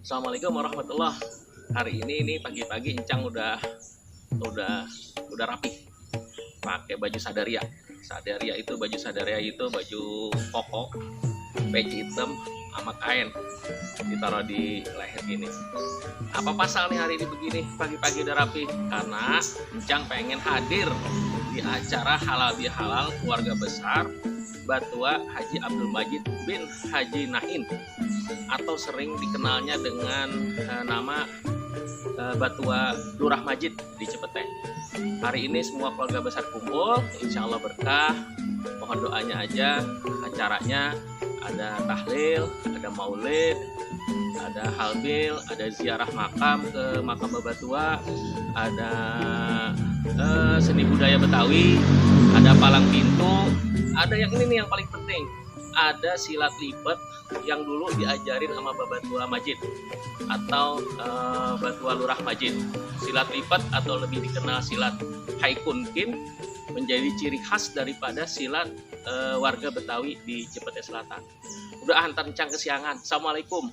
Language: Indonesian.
Assalamualaikum warahmatullah. Hari ini pagi-pagi Encang udah rapi. Pakai baju sadaria. Baju sadaria itu baju koko, peci hitam sama kain. Ditaruh di leher gini. Apa pasal nih hari ini begini? Pagi-pagi udah rapi karena Encang pengen hadir di acara halal bihalal keluarga besar Batua Haji Abdul Majid bin Haji Nain, atau sering dikenalnya dengan nama Batua Lurah Majid di Cepete. Hari ini semua keluarga besar kumpul, insya Allah berkah. Mohon doanya aja. Acaranya ada tahlil, ada maulid, ada halbil, ada ziarah makam ke makam Batua, ada seni budaya Betawi, ada palang pintu, ada yang ini nih yang paling penting, ada silat lipat yang dulu diajarin sama Batua Majid atau Batua Lurah Majid. Silat lipat atau lebih dikenal silat Haikunkin menjadi ciri khas daripada silat warga Betawi di Cepete Selatan. Udah antar Encang kesiangan. Assalamualaikum.